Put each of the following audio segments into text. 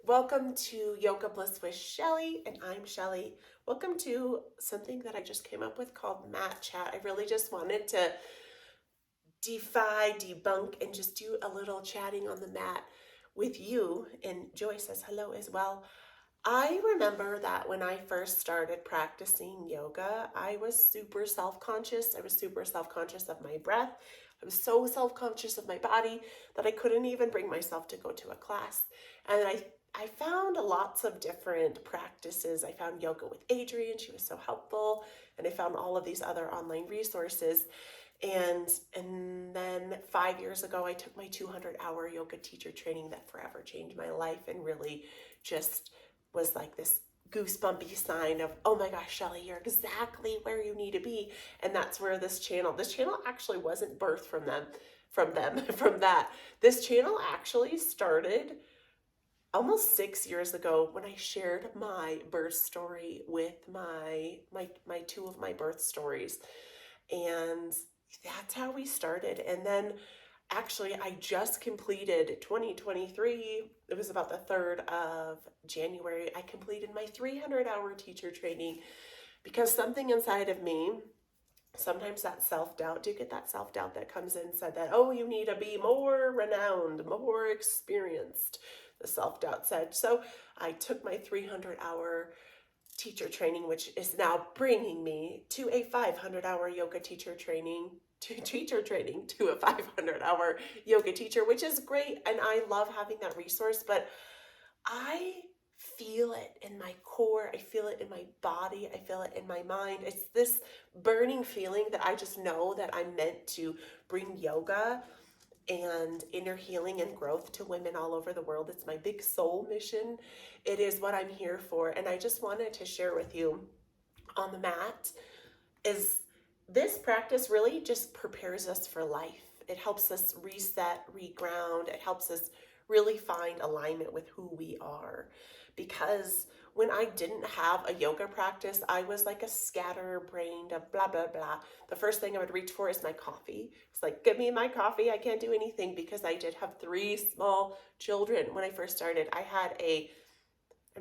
Welcome to Yoga Bliss with Shelly, and I'm Shelly. Welcome to something that I just came up with called Mat Chat. I really just wanted to debunk, and just do a little chatting on the mat with you. And Joy says hello as well. I remember that when I first started practicing yoga, I was super self-conscious. I was super self-conscious of my breath. I was so self-conscious of my body that I couldn't even bring myself to go to a class. And I found lots of different practices. I found yoga with Adriene. She was so helpful. And I found all of these other online resources. And then 5 years ago, I took my 200-hour yoga teacher training that forever changed my life and really just was like this goosebumpy sign of, oh my gosh, Shelly, you're exactly where you need to be. And that's where this channel actually wasn't birthed from that. This channel actually started almost 6 years ago when I shared my birth story with my two of my birth stories. And that's how we started. And then actually, I just completed 2023. It was about the 3rd of January. I completed my 300-hour teacher training because something inside of me, sometimes that self-doubt, do you get that self-doubt that comes in and said that, oh, you need to be more renowned, more experienced, the self-doubt said. So I took my 300-hour teacher training, which is now bringing me to a 500-hour yoga teacher training, to a 500-hour yoga teacher, which is great. And I love having that resource, but I feel it in my core. I feel it in my body. I feel it in my mind. It's this burning feeling that I just know that I'm meant to bring yoga and inner healing and growth to women all over the world. It's my big soul mission. It is what I'm here for. And I just wanted to share with you on the mat is this practice really just prepares us for life. It helps us reset, reground. It helps us really find alignment with who we are. Because when I didn't have a yoga practice, I was like a scatterbrained, blah, blah, blah. The first thing I would reach for is my coffee. It's like, give me my coffee. I can't do anything because I did have 3 small children when I first started. I'm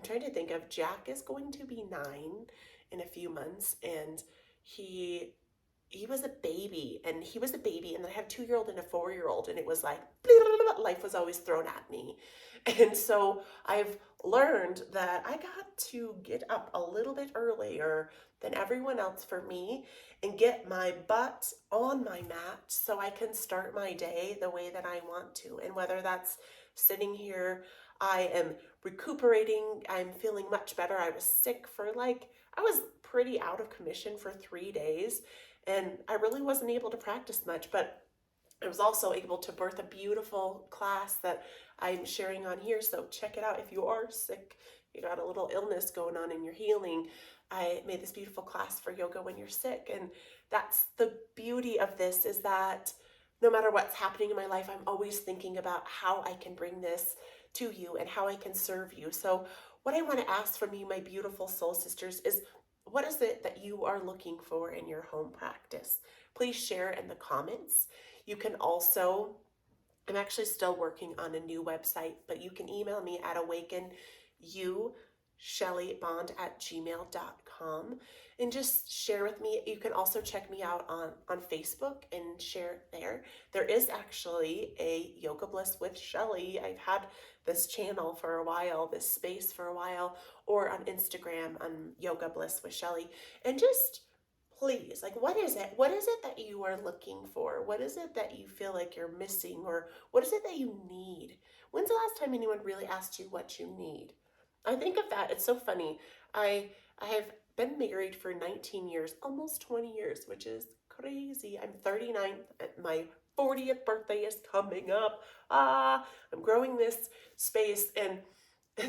trying to think of, Jack is going to be 9 in a few months, and he was a baby, and then I had a 2-year-old and a 4-year-old, and it was like life was always thrown at me. And so I've learned that I got to get up a little bit earlier than everyone else for me and get my butt on my mat so I can start my day the way that I want to. And whether that's sitting here, I am recuperating, I'm feeling much better. I was sick for I was pretty out of commission for 3 days, and I really wasn't able to practice much, but I was also able to birth a beautiful class that I'm sharing on here. So check it out if you are sick, you got a little illness going on and you're healing. I made this beautiful class for yoga when you're sick. And that's the beauty of this, is that no matter what's happening in my life, I'm always thinking about how I can bring this to you and how I can serve you. So what I want to ask from you, my beautiful soul sisters, is what is it that you are looking for in your home practice? Please share in the comments. You can also, I'm actually still working on a new website, but you can email me at awakenshelleybond@gmail.com and just share with me. You can also check me out on Facebook and share there. There is actually a Yoga Bliss with Shelly. I've had this channel for a while, this space for a while, or on Instagram on Yoga Bliss with Shelly. And just please, what is it? What is it that you are looking for? What is it that you feel like you're missing? Or what is it that you need? When's the last time anyone really asked you what you need? I think of that. It's so funny. I have been married for 19 years, almost 20 years, which is crazy. I'm 39. My 40th birthday is coming up. I'm growing this space. And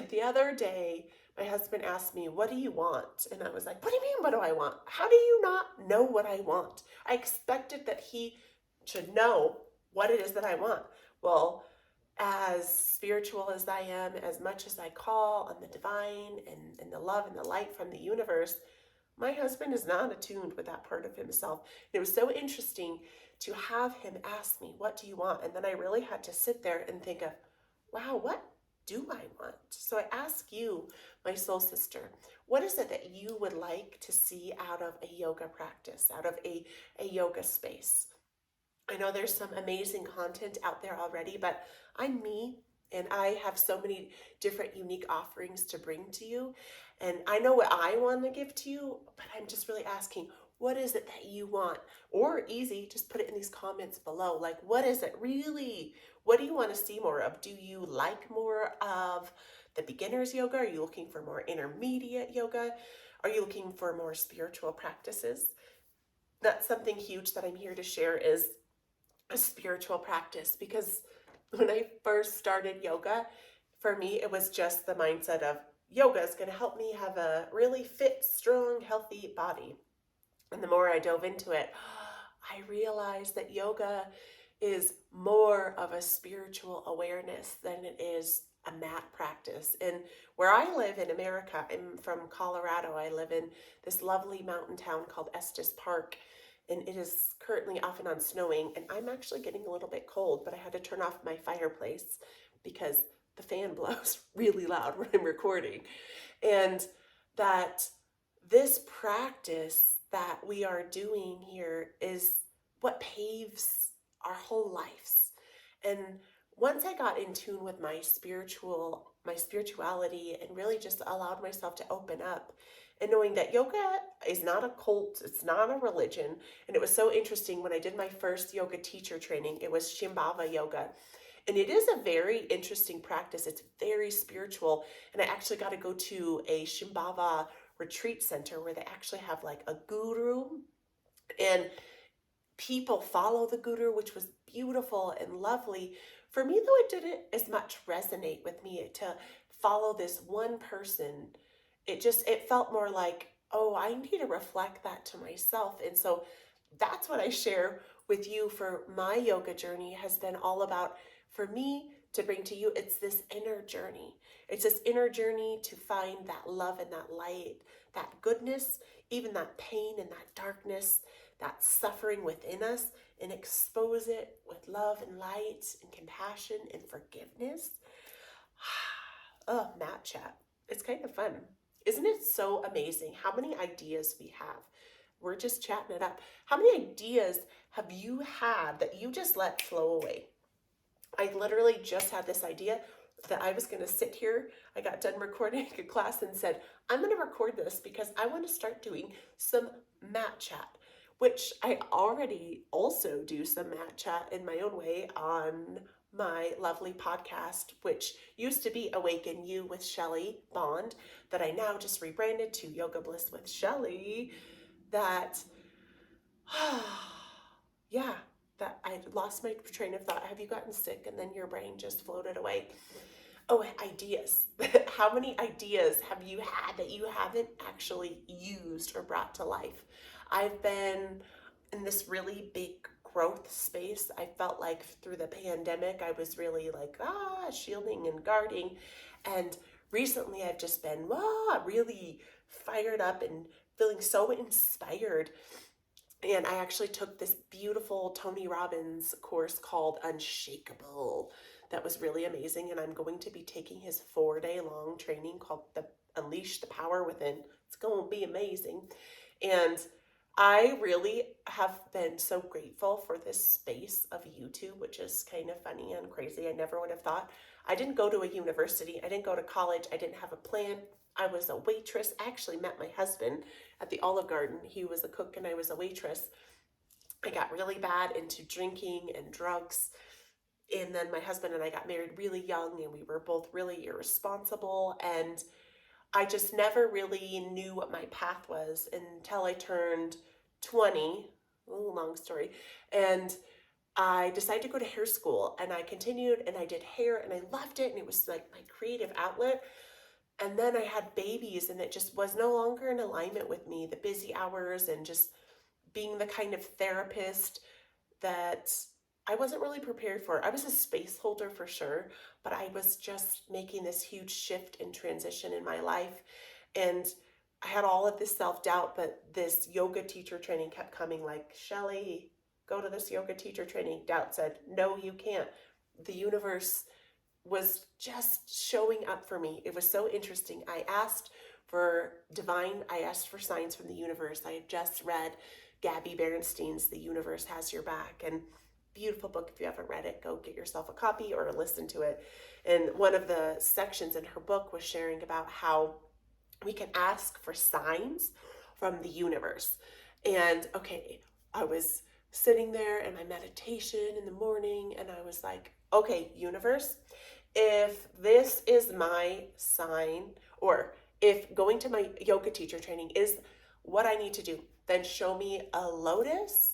the other day, my husband asked me, what do you want? And I was like, what do you mean, what do I want? How do you not know what I want? I expected that he should know what it is that I want. Well, as spiritual as I am, as much as I call on the divine and the love and the light from the universe, my husband is not attuned with that part of himself. And it was so interesting to have him ask me, what do you want? And then I really had to sit there and think of, wow, do I want? So I ask you, my soul sister, what is it that you would like to see out of a yoga practice, out of a yoga space? I know there's some amazing content out there already, but I'm me and I have so many different unique offerings to bring to you. And I know what I want to give to you, but I'm just really asking, what is it that you want? Or easy, just put it in these comments below. Like, what is it really? What do you want to see more of? Do you like more of the beginner's yoga? Are you looking for more intermediate yoga? Are you looking for more spiritual practices? That's something huge that I'm here to share is a spiritual practice, because when I first started yoga, for me, it was just the mindset of yoga is going to help me have a really fit, strong, healthy body. And the more I dove into it, I realized that yoga is more of a spiritual awareness than it is a mat practice. And where I live in America, I'm from Colorado. I live in this lovely mountain town called Estes Park, and it is currently off and on snowing. And I'm actually getting a little bit cold, but I had to turn off my fireplace because the fan blows really loud when I'm recording. And that this practice that we are doing here is what paves our whole lives. And once I got in tune with my spirituality and really just allowed myself to open up and knowing that yoga is not a cult, it's not a religion. And it was so interesting when I did my first yoga teacher training, it was Shambhava yoga. And it is a very interesting practice. It's very spiritual. And I actually got to go to a Shambhava retreat center where they actually have like a guru, and people follow the guru, which was beautiful and lovely. For me, though, it didn't as much resonate with me to follow this one person. It felt more like, oh, I need to reflect that to myself. And so that's what I share with you for my yoga journey has been all about. For me to bring to you, it's this inner journey. It's this inner journey to find that love and that light, that goodness, even that pain and that darkness, that suffering within us, and expose it with love and light and compassion and forgiveness. Oh, mat chat. It's kind of fun. Isn't it so amazing how many ideas we have? We're just chatting it up. How many ideas have you had that you just let flow away? I literally just had this idea that I was going to sit here. I got done recording a class and said, I'm going to record this because I want to start doing some mat chat, which I already also do some mat chat in my own way on my lovely podcast, which used to be Awaken You with Shelly Bond, that I now just rebranded to Yoga Bliss with Shelly. That, yeah, that I lost my train of thought. Have you gotten sick and then your brain just floated away? Oh, ideas. How many ideas have you had that you haven't actually used or brought to life? I've been in this really big growth space. I felt like through the pandemic, I was really like, shielding and guarding. And recently I've just been, really fired up and feeling so inspired. And I actually took this beautiful Tony Robbins course called Unshakable. That was really amazing. And I'm going to be taking his 4-day long training called the Unleash the Power Within. It's going to be amazing. And I really have been so grateful for this space of YouTube, which is kind of funny and crazy. I never would have thought. I didn't go to a university. I didn't go to college. I didn't have a plan. I was a waitress. I actually met my husband at the Olive Garden. He was a cook and I was a waitress. I got really bad into drinking and drugs. And then my husband and I got married really young and we were both really irresponsible. And I just never really knew what my path was until I turned 20. Long story. And I decided to go to hair school and I continued and I did hair and I loved it. And it was like my creative outlet. And then I had babies and it just was no longer in alignment with me. The busy hours and just being the kind of therapist that I wasn't really prepared for. I was a space holder for sure, but I was just making this huge shift and transition in my life. And I had all of this self-doubt, but this yoga teacher training kept coming like, Shelly, go to this yoga teacher training. Doubt said, no, you can't. The universe was just showing up for me. It was so interesting. I asked for signs from the universe. I had just read Gabby Bernstein's The Universe Has Your Back, and beautiful book. If you haven't read it, go get yourself a copy or listen to it. And one of the sections in her book was sharing about how we can ask for signs from the universe. And okay, I was sitting there in my meditation in the morning, and I was like, okay, universe, if this is my sign, or if going to my yoga teacher training is what I need to do, then show me a lotus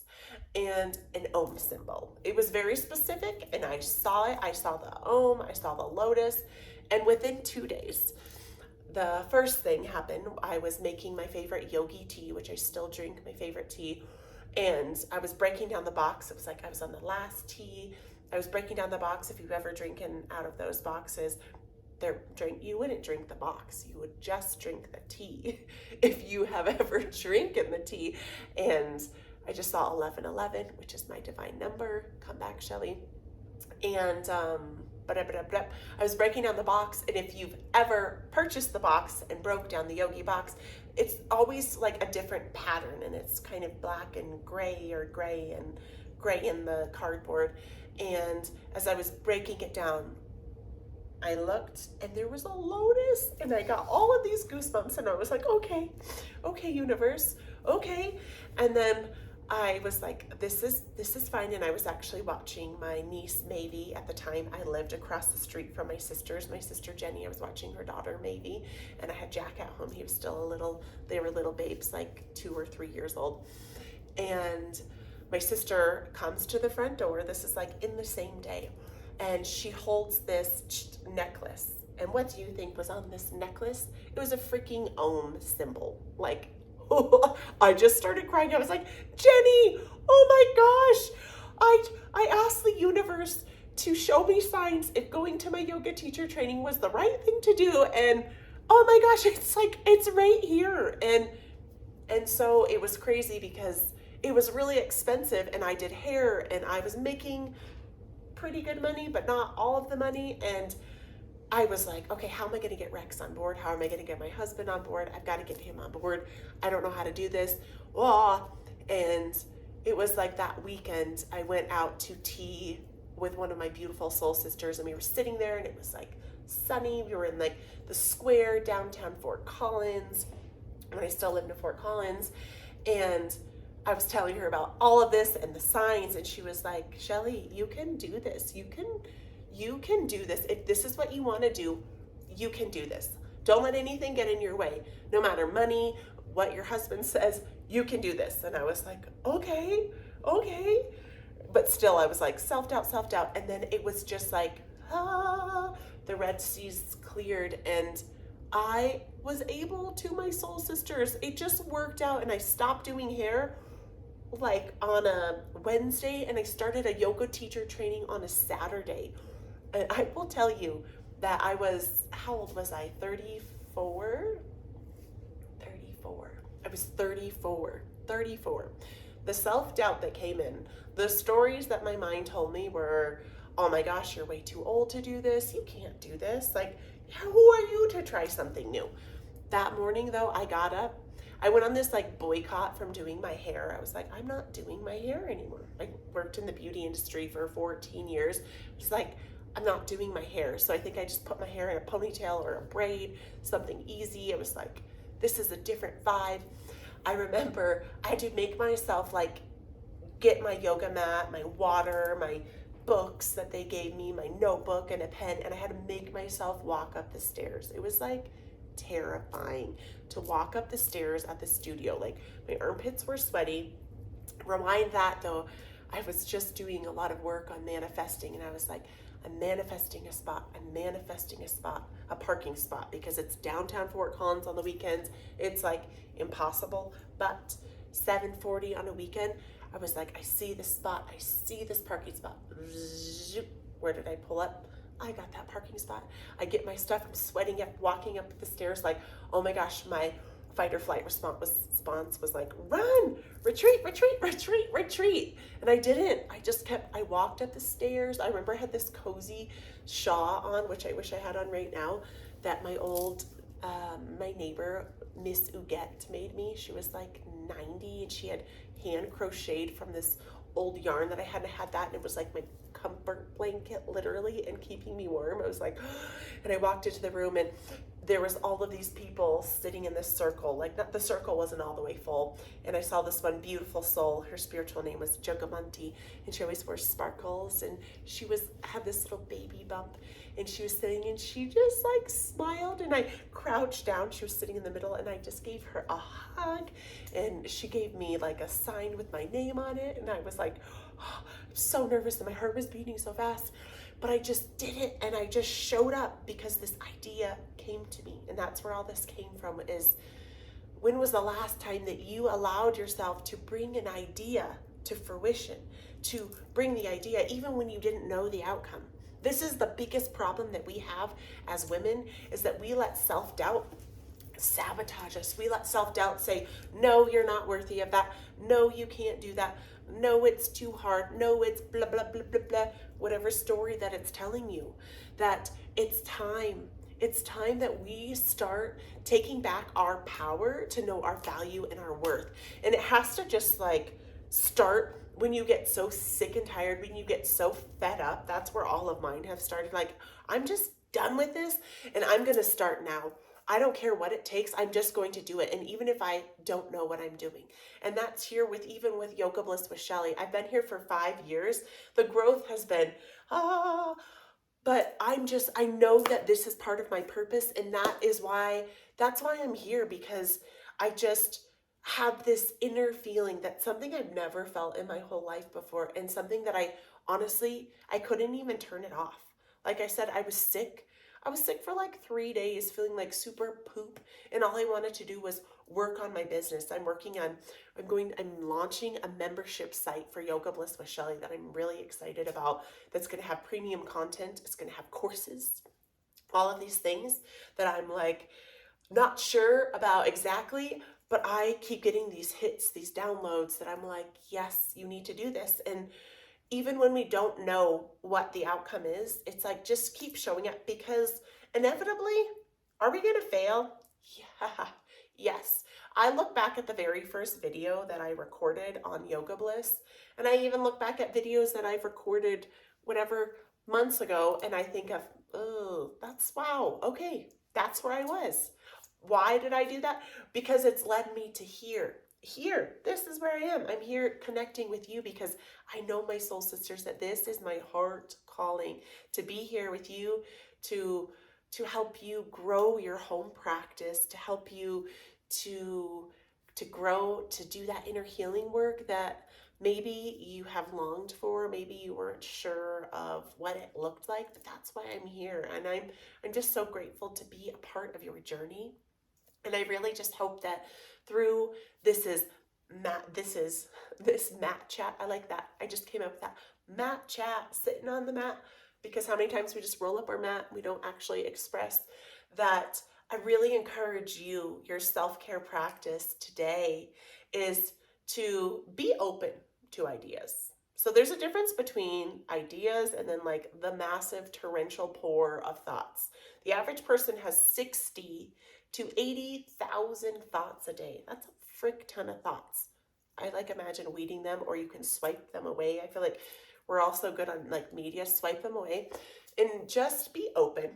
and an Om symbol. It was very specific, and I saw it. I saw the Om, I saw the lotus, and within 2 days, the first thing happened. I was making my favorite yogi tea, which I still drink, my favorite tea, and I was breaking down the box. It was like I was on the last tea. I was breaking down the box. If you've ever drinking out of those boxes, you wouldn't drink the box. You would just drink the tea if you have ever drinking the tea. And I just saw 1111, which is my divine number. Come back, Shelly. And I was breaking down the box, and if you've ever purchased the box and broke down the yogi box, it's always like a different pattern, and it's kind of black and gray, or gray in the cardboard. And as I was breaking it down, I looked, and there was a lotus, and I got all of these goosebumps, and I was like, okay, universe, okay. And then I was like, this is fine. And I was actually watching my niece Mavie. At the time, I lived across the street from my sisters. My sister Jenny, I was watching her daughter Mavie, and I had Jack at home. He was still they were little babes, like 2 or 3 years old. And my sister comes to the front door. This is like in the same day. And she holds this necklace. And what do you think was on this necklace? It was a freaking Om symbol. Like, I just started crying. I was like, Jenny, oh my gosh. I asked the universe to show me signs if going to my yoga teacher training was the right thing to do. And oh my gosh, it's right here. And so it was crazy because it was really expensive, and I did hair, and I was making pretty good money, but not all of the money. And I was like, okay, how am I going to get Rex on board? How am I going to get my husband on board? I've got to get him on board. I don't know how to do this. And it was like that weekend, I went out to tea with one of my beautiful soul sisters, and we were sitting there, and it was like sunny. We were in like the square downtown Fort Collins, when I still lived in Fort Collins. And I was telling her about all of this and the signs, and she was like, Shelly, you can do this. You can do this. If this is what you want to do, you can do this. Don't let anything get in your way. No matter money, what your husband says, you can do this. And I was like, okay. But still, I was like, self-doubt. And then it was just like, the Red Seas cleared, and I was able to, my soul sisters, it just worked out. And I stopped doing hair like on a Wednesday, and I started a yoga teacher training on a Saturday. And I will tell you that how old was I? 34? I was 34. The self-doubt that came in, the stories that my mind told me were, oh my gosh, you're way too old to do this. You can't do this. Like, who are you to try something new? That morning though, I got up. I went on this like boycott from doing my hair. I was like, I'm not doing my hair anymore. I worked in the beauty industry for 14 years. It's like, I'm not doing my hair. So I think I just put my hair in a ponytail or a braid, something easy. I was like, this is a different vibe. I remember I had to make myself like get my yoga mat, my water, my books that they gave me, my notebook and a pen, and I had to make myself walk up the stairs. It was like terrifying to walk up the stairs at the studio. Like, my armpits were sweaty. Rewind that though, I was just doing a lot of work on manifesting, and I was like, I'm manifesting a spot, a parking spot, because it's downtown Fort Collins on the weekends. It's like impossible, but 7:40 on a weekend, I was like, I see this spot, I see this parking spot. Where did I pull up? I got that parking spot. I get my stuff, I'm sweating up, walking up the stairs like, oh my gosh, my fight or flight response was like, run, retreat, retreat, retreat, retreat. And I didn't. I walked up the stairs. I remember I had this cozy shawl on, which I wish I had on right now, that my neighbor, Miss Uget, made me. She was like 90 and she had hand crocheted from this old yarn that I hadn't had that. And it was like my comfort blanket, literally, and keeping me warm. I was like, and I walked into the room and there was all of these people sitting in this circle. Like, not, the circle wasn't all the way full. And I saw this one beautiful soul. Her spiritual name was Jagamanti, and she always wore sparkles. And had this little baby bump, and she was sitting, and she just like smiled. And I crouched down. She was sitting in the middle, and I just gave her a hug. And she gave me like a sign with my name on it. And I was like, oh, I'm so nervous, and my heart was beating so fast. But I just did it, and I just showed up because this idea came to me. And that's where all this came from, is when was the last time that you allowed yourself to bring an idea to fruition, to bring the idea even when you didn't know the outcome? This is the biggest problem that we have as women, is that we let self-doubt sabotage us. We let self-doubt say, no, you're not worthy of that. No, you can't do that. No, it's too hard. No, it's blah, blah, blah, blah, blah. Whatever story that it's telling you, that it's time. It's time that we start taking back our power to know our value and our worth. And it has to just like start when you get so sick and tired, when you get so fed up. That's where all of mine have started. Like, I'm just done with this, and I'm going to start now. I don't care what it takes. I'm just going to do it. And even if I don't know what I'm doing. And that's here even with Yoga Bliss with Shelly. I've been here for 5 years. The growth has been, but I know that this is part of my purpose. And that's why I'm here, because I just have this inner feeling that something I've never felt in my whole life before, and something that I couldn't even turn it off. Like I said, I was sick. I was sick for like 3 days, feeling like super poop. And all I wanted to do was work on my business. I'm launching a membership site for Yoga Bliss with Shelly that I'm really excited about. That's going to have premium content. It's going to have courses, all of these things that I'm like, not sure about exactly, but I keep getting these hits, these downloads that I'm like, yes, you need to do this. And even when we don't know what the outcome is, it's like, just keep showing up, because inevitably, are we going to fail? Yeah, yes. I look back at the very first video that I recorded on Yoga Bliss, and I even look back at videos that I've recorded whatever months ago, and I think of, oh, wow, okay, that's where I was. Why did I do that? Because it's led me to here. This is where I am. I'm here connecting with you because I know, my soul sisters, that this is my heart calling, to be here with you, to help you grow your home practice, to help you to grow, to do that inner healing work that maybe you have longed for, maybe you weren't sure of what it looked like, but that's why I'm here. And I'm just so grateful to be a part of your journey. And I really just hope that through this mat chat. I like that. I just came up with that mat chat, sitting on the mat, because how many times we just roll up our mat, we don't actually express that. I really encourage you, your self-care practice today is to be open to ideas. So there's a difference between ideas and then like the massive torrential pour of thoughts. The average person has 60 to 80,000 thoughts a day. That's a frick ton of thoughts. I like imagine weeding them, or you can swipe them away. I feel like we're also good on like media, swipe them away, and just be open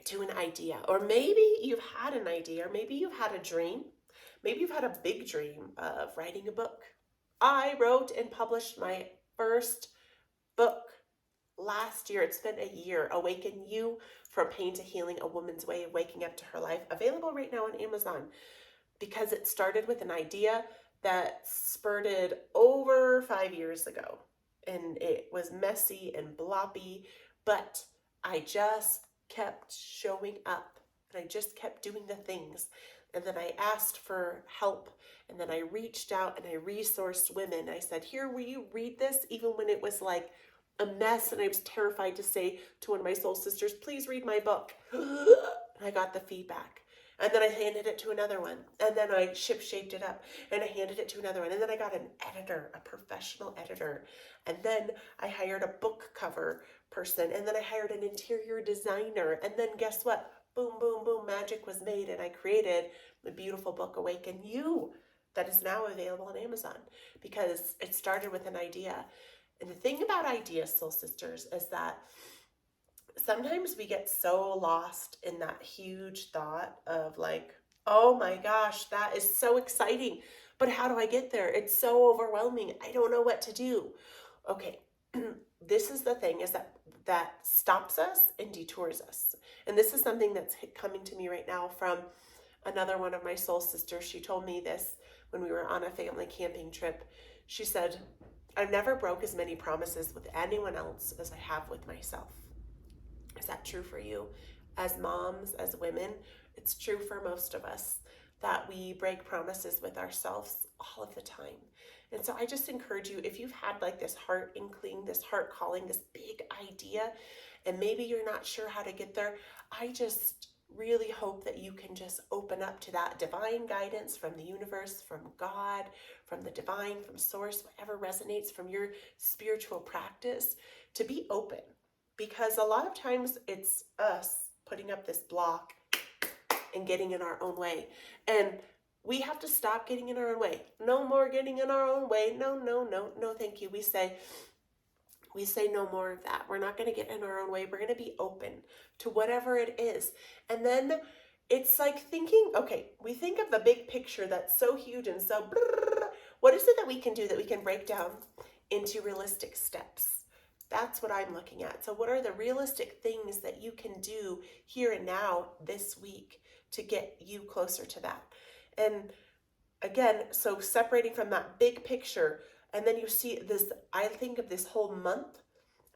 to an idea. Or maybe you've had an idea, or maybe you've had a dream. Maybe you've had a big dream of writing a book. I wrote and published my first book last year. It's been a year. Awaken You from Pain to Healing, A Woman's Way of Waking Up to Her Life. Available right now on Amazon, because it started with an idea that spurted over 5 years ago. And it was messy and bloppy, but I just kept showing up, and I just kept doing the things. And then I asked for help, and then I reached out and I resourced women. I said, here, will you read this? Even when it was like a mess, and I was terrified to say to one of my soul sisters, please read my book. And I got the feedback. And then I handed it to another one. And then I shaped it up and I handed it to another one. And then I got an editor, a professional editor. And then I hired a book cover person. And then I hired an interior designer. And then guess what? Boom, boom, boom, magic was made. And I created the beautiful book, Awaken You, that is now available on Amazon because it started with an idea. And the thing about ideas, Soul Sisters, is that sometimes we get so lost in that huge thought of like, oh my gosh, that is so exciting, but how do I get there? It's so overwhelming. I don't know what to do. Okay, this is the thing is that stops us and detours us. And this is something that's coming to me right now from another one of my soul sisters. She told me this when we were on a family camping trip. She said, I've never broke as many promises with anyone else as I have with myself. Is that true for you? As moms, as women, it's true for most of us that we break promises with ourselves all of the time. And so I just encourage you, if you've had like this heart inkling, this heart calling, this big idea, and maybe you're not sure how to get there, I just really hope that you can just open up to that divine guidance from the universe, from God, from the divine, from source, whatever resonates from your spiritual practice, to be open. Because a lot of times it's us putting up this block and getting in our own way. And we have to stop getting in our own way. No more getting in our own way. No, thank you. We say no more of that. We're not going to get in our own way. We're going to be open to whatever it is. And then it's like thinking, okay, we think of the big picture that's so huge and so, what is it that we can do that we can break down into realistic steps? That's what I'm looking at. So what are the realistic things that you can do here and now this week to get you closer to that? And again, so separating from that big picture, and then you see this, I think of this whole month,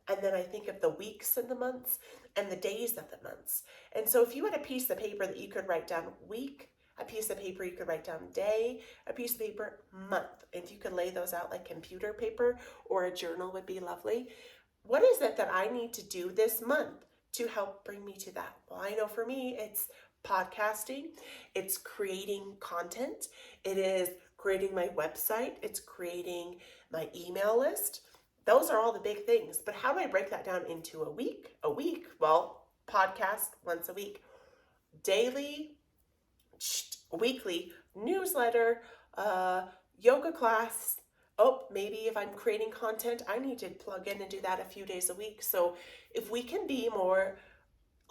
and then I think of the weeks and the months and the days of the months. And so if you had a piece of paper that you could write down week, a piece of paper you could write down day, a piece of paper month, and if you could lay those out like computer paper or a journal would be lovely. What is it that I need to do this month to help bring me to that? Well, I know for me, it's podcasting, it's creating content, it is creating my website, it's creating my email list. Those are all the big things. But how do I break that down into a week? Well, podcast once a week, daily, weekly, newsletter, yoga class. Oh, maybe if I'm creating content, I need to plug in and do that a few days a week. So if we can be more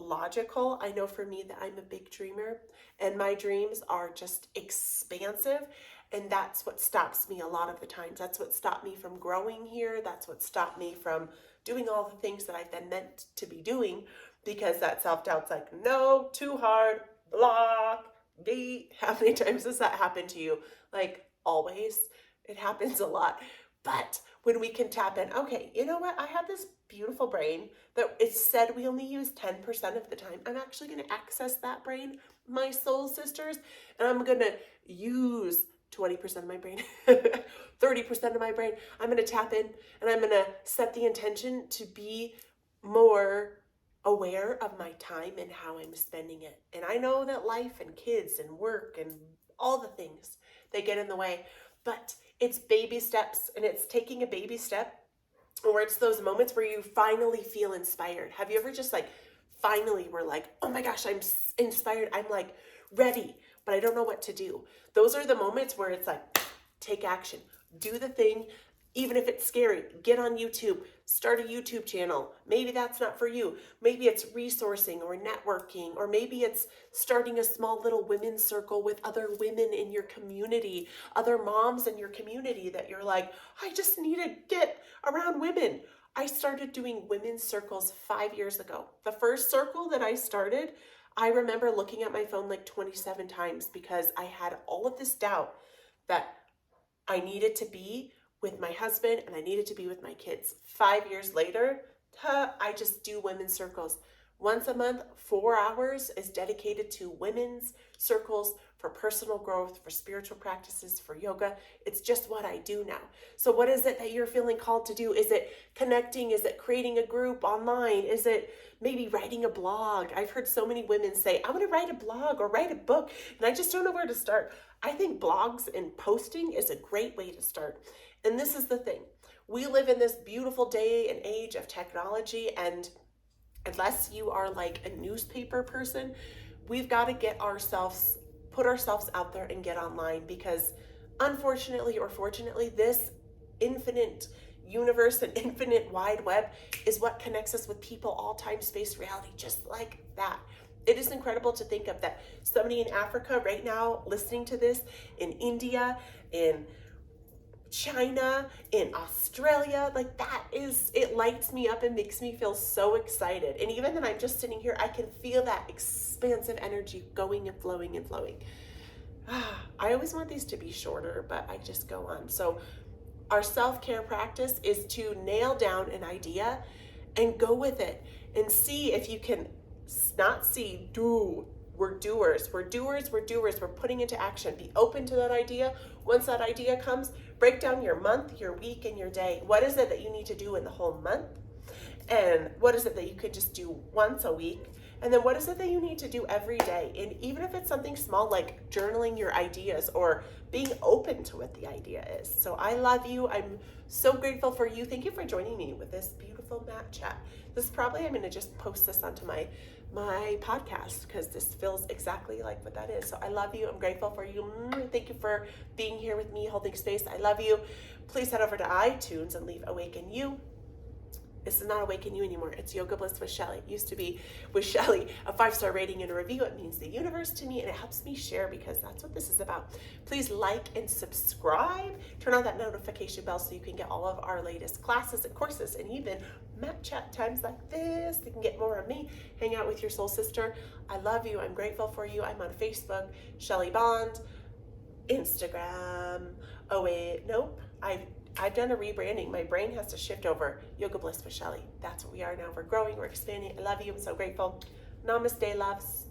logical, I know for me that I'm a big dreamer and my dreams are just expansive. And that's what stops me a lot of the times. That's what stopped me from growing here. That's what stopped me from doing all the things that I've been meant to be doing, because that self-doubt's like, no, too hard, block, beat. How many times does that happen to you? Like always. It happens a lot. But when we can tap in, okay, you know what? I have this beautiful brain that it's said we only use 10% of the time. I'm actually going to access that brain, my soul sisters, and I'm going to use 20% of my brain, 30% of my brain. I'm going to tap in and I'm going to set the intention to be more aware of my time and how I'm spending it. And I know that life and kids and work and all the things, they get in the way, but it's baby steps, and it's taking a baby step, or it's those moments where you finally feel inspired. Have you ever just like finally were like, oh my gosh, I'm inspired. I'm like ready, but I don't know what to do. Those are the moments where it's like, take action, do the thing. Even if it's scary, get on YouTube, start a YouTube channel. Maybe that's not for you. Maybe it's resourcing or networking, or maybe it's starting a small little women's circle with other women in your community, other moms in your community that you're like, I just need to get around women. I started doing women's circles 5 years ago. The first circle that I started, I remember looking at my phone like 27 times because I had all of this doubt that I needed to be with my husband and I needed to be with my kids. 5 years later, I just do women's circles. Once a month, 4 hours is dedicated to women's circles for personal growth, for spiritual practices, for yoga. It's just what I do now. So what is it that you're feeling called to do? Is it connecting? Is it creating a group online? Is it maybe writing a blog? I've heard so many women say, I want to write a blog or write a book, and I just don't know where to start. I think blogs and posting is a great way to start. And this is the thing. We live in this beautiful day and age of technology, and unless you are like a newspaper person, we've got to put ourselves out there and get online, because unfortunately or fortunately, this infinite universe and infinite wide web is what connects us with people, all time, space, reality, just like that. It is incredible to think of that somebody in Africa right now listening to this, in India, in China, in Australia, like that it lights me up and makes me feel so excited. And even then I'm just sitting here, I can feel that expansive energy going and flowing and flowing. I always want these to be shorter, but I just go on. So our self-care practice is to nail down an idea and go with it and see if you can not see, do. We're doers. We're doers. We're doers. We're putting into action. Be open to that idea. Once that idea comes, break down your month, your week, and your day. What is it that you need to do in the whole month? And what is it that you could just do once a week? And then what is it that you need to do every day? And even if it's something small like journaling your ideas or being open to what the idea is. So I love you. I'm so grateful for you. Thank you for joining me with this beautiful mat chat. This is probably, I'm going to just post this onto my podcast, because this feels exactly like what that is. So I love you. I'm grateful for you. Thank you for being here with me, holding space. I love you. Please head over to iTunes and leave Awaken You. This is not Awaken You anymore. It's Yoga Bliss with Shelly. It used to be with Shelly, a 5-star rating and a review. It means the universe to me, and it helps me share, because that's what this is about. Please like and subscribe. Turn on that notification bell so you can get all of our latest classes and courses, and even mat chat times like this. You can get more of me. Hang out with your soul sister. I love you. I'm grateful for you. I'm on Facebook, Shelly Bond, Instagram. Oh wait, nope. I've done a rebranding. My brain has to shift over. Yoga Bliss with Shelly. That's what we are now. We're growing. We're expanding. I love you. I'm so grateful. Namaste, loves.